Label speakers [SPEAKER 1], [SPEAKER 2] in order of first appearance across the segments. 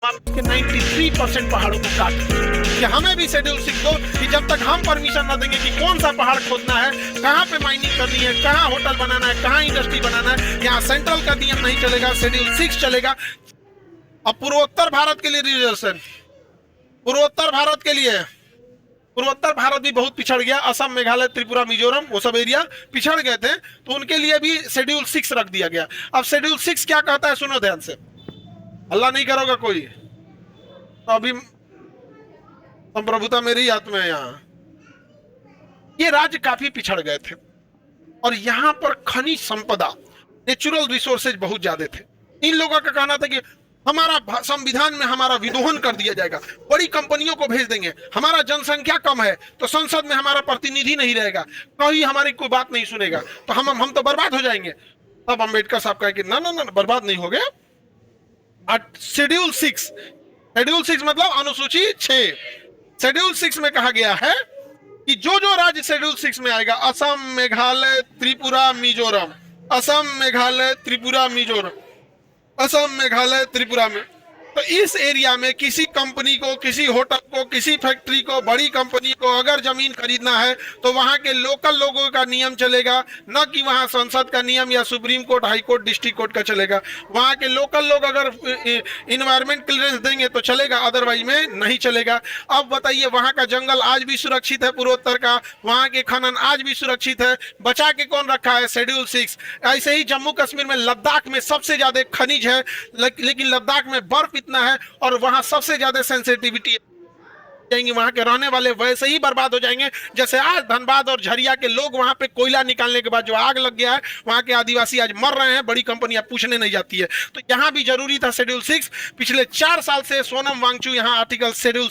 [SPEAKER 1] के 93% पहाड़ों को काट कि हमें भी शेड्यूल सिक्स दो कि जब तक हम परमिशन ना देंगे कि कौन सा पहाड़ खोदना है, कहाँ पे माइनिंग करनी है, कहाँ होटल बनाना है, कहाँ इंडस्ट्री बनाना है, यहाँ सेंट्रल का नियम नहीं चलेगा, शेड्यूल सिक्स चलेगा। अब पूर्वोत्तर भारत के लिए रिजर्वेशन, पूर्वोत्तर भारत के लिए, पूर्वोत्तर भारत भी बहुत पिछड़ गया, असम, मेघालय, त्रिपुरा, मिजोरम, वो सब एरिया पिछड़ गए थे, तो उनके लिए भी शेड्यूल सिक्स रख दिया गया। अब शेड्यूल सिक्स क्या कहता है, सुनो ध्यान से, अल्लाह नहीं करोगा कोई, तो अभी संप्रभुता मेरी हाथ में है। यहाँ ये राज्य काफी पिछड़ गए थे और यहाँ पर खनिज संपदा, नेचुरल रिसोर्सेज बहुत ज्यादा थे। इन लोगों का कहना था कि हमारा संविधान में हमारा विदोहन कर दिया जाएगा, बड़ी कंपनियों को भेज देंगे, हमारा जनसंख्या कम है तो संसद में हमारा प्रतिनिधि नहीं रहेगा, कोई हमारी कोई बात नहीं सुनेगा, तो हम तो बर्बाद हो जाएंगे। तब अम्बेडकर साहब कहे कि ना ना ना, बर्बाद नहीं हो गया। शेड्यूल सिक्स, शेड्यूल सिक्स मतलब अनुसूची 6, शेड्यूल 6 में कहा गया है कि जो जो राज्य शेड्यूल 6 में आएगा, असम, मेघालय, त्रिपुरा, मिजोरम, असम, मेघालय, त्रिपुरा, मिजोरम, असम, मेघालय, त्रिपुरा में, तो इस एरिया में किसी कंपनी को, किसी होटल को, किसी फैक्ट्री को, बड़ी कंपनी को अगर जमीन खरीदना है तो वहां के लोकल लोगों का नियम चलेगा, न कि वहां संसद का नियम या supreme court, high court, district court का चलेगा। वहां के लोकल लोग अगर इन्वायरमेंट क्लियरेंस देंगे तो चलेगा, अदरवाइज में नहीं चलेगा। अब बताइए, वहां का जंगल आज भी सुरक्षित है, पूर्वोत्तर का, वहां के खनन आज भी सुरक्षित है, बचा के कौन रखा है, शेड्यूल 6। ऐसे ही जम्मू कश्मीर में, लद्दाख में सबसे ज्यादा खनिज है, लेकिन लद्दाख में बर्फ इतना है और वहां सबसे ज्यादा सेंसिटिविटी जाएंगे, वहां के रहने वाले वैसे ही बर्बाद हो जाएंगे जैसे आज धनबाद और झरिया के लोग वहां पे कोयला निकालने के बाद जो आग लग गया है, वहां के आदिवासी आज मर रहे हैं, बड़ी कंपनियां पूछने नहीं जाती है। तो यहां भी जरूरी था शेड्यूल 6। पिछले 4 साल से सोनम वांगचू यहां आर्टिकल शेड्यूल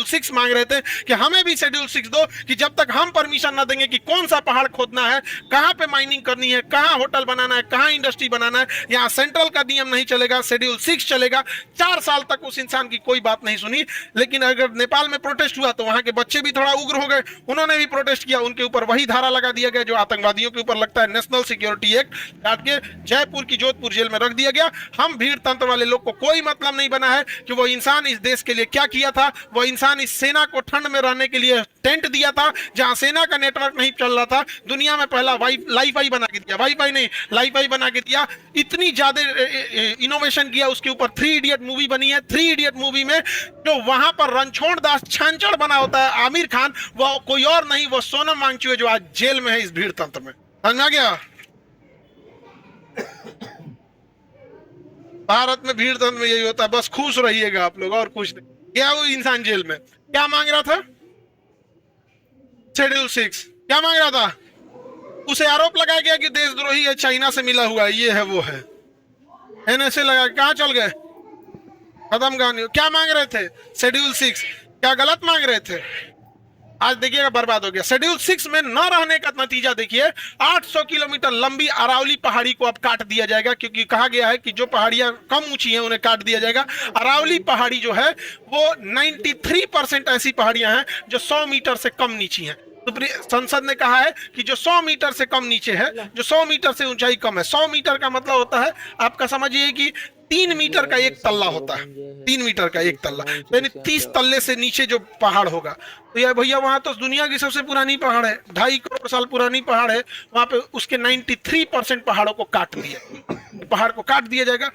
[SPEAKER 1] 6 मांग रहे थे कि हमें भी शेड्यूल 6 दो कि जब तक हम परमिशन ना देंगे कि कौन सा पहाड़ खोदना है, कहां पे माइनिंग करनी है, कहां होटल बनाना है, कहां इंडस्ट्री बनाना है, यहाँ सेंट्रल का नियम नहीं चलेगा, शेड्यूल 6 चलेगा। 4 साल तक उस इंसान की कोई बात नहीं सुनी। लेकिन अगर नेपाल में प्रोटेस्ट हुआ तो वहां के बच्चे भी थोड़ा उग्र हो गए, उन्होंने भी प्रोटेस्ट किया, उनके ऊपर वही धारा लगा दिया गया जो आतंकवादियों के ऊपर लगता है, नेशनल सिक्योरिटी एक्ट, काट के जयपुर की जोधपुर जेल में रख दिया गया। हम भीड़ तंत्र वाले लोग को कोई मतलब नहीं बना है कि वो इंसान इस देश के लिए क्या किया था। वो इंसान इस सेना को ठंड में रहने के लिए टेंट दिया था, जहां सेना का नेटवर्क नहीं चल रहा था, दुनिया में पहला वाईफाई बना के दिया, वाईफाई नहीं लाईफाई बना के दिया, इतनी ज्यादा इनोवेशन किया। उसके ऊपर 3 इडियट मूवी बनी है। 3 इडियट मूवी में जो वहां पर रणछोड़ दास छांचड़ बना होता है आमिर खान, वो कोई और नहीं, वो सोनम वांगचू है जो आज जेल में है इस भीड़ तंत्र में। समझ आ गया? भारत में भीड़ तंत्र में यही होता है, बस खुश रहिएगा आप लोग और कुछ नहीं। क्या वो इंसान जेल में क्या मांग रहा था? शेड्यूल 6 क्या मांग रहा था? उसे आरोप लगाया गया कि देशद्रोही है, चाइना से मिला हुआ है, ये है वो है, एनएसए लगा, कहां चल गए, खत्म कहानी। क्या मांग रहे थे? शेड्यूल 6। क्या गलत मांग रहे थे? आज देखिएगा बर्बाद हो गया। शेड्यूल 6 में न रहने का नतीजा देखिए, 800 किलोमीटर लंबी अरावली पहाड़ी को अब काट दिया जाएगा, क्योंकि कहा गया है कि जो पहाड़ियां कम ऊंची हैं उन्हें काट दिया जाएगा। अरावली पहाड़ी जो है वो 93% ऐसी पहाड़ियां हैं जो 100 मीटर से कम नीची हैं। संसद ने कहा है कि जो 100 मीटर से कम नीचे है, जो 100 मीटर से ऊंचाई कम है, 100 मीटर का मतलब होता है, आपका समझिए कि 3 मीटर का एक तल्ला होता है, 3 मीटर का एक तल्ला, यानी 30 तल्ले से नीचे जो पहाड़ होगा। तो यार भैया वहां तो दुनिया की सबसे पुरानी पहाड़ है, 2.5 करोड़ साल पुरानी पहाड़ है, वहां पे उसके 93% पहाड़ों को काट दिया, पहाड़ को काट दिया जाएगा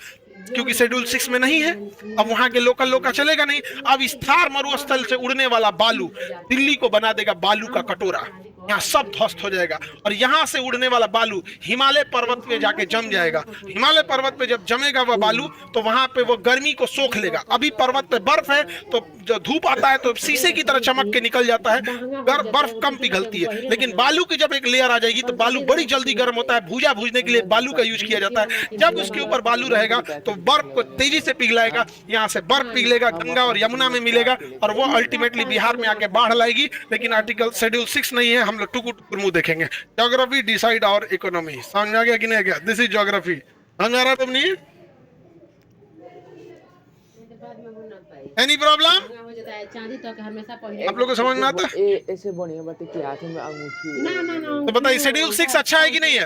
[SPEAKER 1] क्योंकि शेड्यूल 6 में नहीं है। अब वहां के लोकल लोग का चलेगा नहीं। अब इस थार मरुस्थल से उड़ने वाला बालू दिल्ली को बना देगा बालू का कटोरा, यहाँ सब ध्वस्त हो जाएगा। और यहाँ से उड़ने वाला बालू हिमालय पर्वत पे जाके जम जाएगा। हिमालय पर्वत पे जब जमेगा वह बालू तो वहां पे वो गर्मी को सोख लेगा। अभी पर्वत पे बर्फ है तो जब धूप आता है तो शीशे की तरह चमक के निकल जाता है, बर्फ कम पिघलती है। लेकिन बालू की जब एक लेयर आ जाएगी तो बालू बड़ी जल्दी गर्म होता है, भूजा भूजने के लिए बालू का यूज किया जाता है। जब उसके ऊपर बालू रहेगा तो बर्फ को तेजी से पिघलाएगा, यहाँ से बर्फ पिघलेगा, गंगा और यमुना में मिलेगा और वो अल्टीमेटली बिहार में आके बाढ़ लाएगी। लेकिन आर्टिकल शेड्यूल 6 नहीं है, हम लोग टुकुर मुंह देखेंगे। ज्योग्राफी डिसाइड आवर इकोनॉमी, समझ आ गया कि नहीं गया? This is geography. समझ आ रहा तुम नहीं? Any problem? आप लोग को समझ में आता है?
[SPEAKER 2] ऐसे बढ़िया बातें कि हाथ में अंगूठी
[SPEAKER 3] ना ना ना
[SPEAKER 1] तो बताइए शेड्यूल 6 अच्छा है कि नहीं है?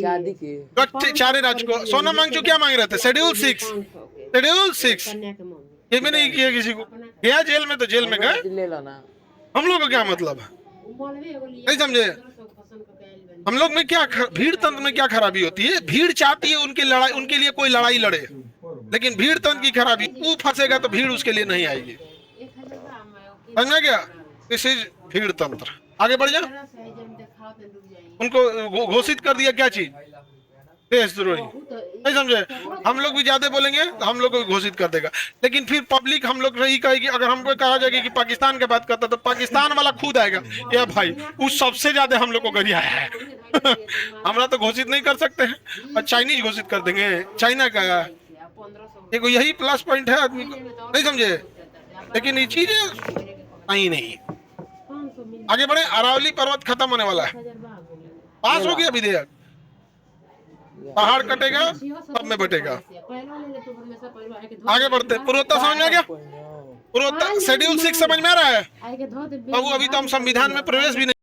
[SPEAKER 2] चांदी के
[SPEAKER 1] चारे राज्य को सोना मांग जो क्या मांग रहे थे? Schedule 6, schedule 6।
[SPEAKER 3] कन्या के मांग
[SPEAKER 1] ये भी नहीं किया किसी को, गया जेल में तो जेल में गए,
[SPEAKER 2] ले लो ना।
[SPEAKER 1] हम लोग को क्या मतलब है, नहीं समझे। हम लोग में क्या भीड़ तंत्र में क्या खराबी होती है, भीड़ चाहती है उनकी लड़ाई, उनके लिए कोई लड़ाई लड़े, लेकिन भीड़ तंत्र की खराबी, वो फंसेगा तो भीड़ उसके लिए नहीं आएगी, समझना क्या, दिस इज भीड़ तंत्र। आगे बढ़ जा। उनको घोषित कर दिया क्या चीज, देशद्रोही, नहीं समझे। हम लोग भी ज्यादा बोलेंगे तो हम लोग को भी घोषित कर देगा, लेकिन फिर पब्लिक हम लोग रही कहेगी, अगर हमको कहा जाएगा कि पाकिस्तान की बात करता तो पाकिस्तान वाला खुद आएगा, या भाई उस सबसे ज्यादा हम लोग को गरियाया है हमरा तो घोषित नहीं कर सकते हैं, और चाइनीज घोषित कर देंगे, चाइना का देखो यही प्लस पॉइंट है आदमी को, नहीं समझे। लेकिन ये चीज नहीं। आगे बढ़े। अरावली पर्वत खत्म होने वाला है, पास हो गया विधेयक, पहाड़ कटेगा सब में बटेगा। आगे बढ़ते। पूर्वोत्तर समझ में आ गया, पूर्वोत्तर शेड्यूल 6 समझ में आ रहा है बाबू। अभी तो हम संविधान में प्रवेश भी नहीं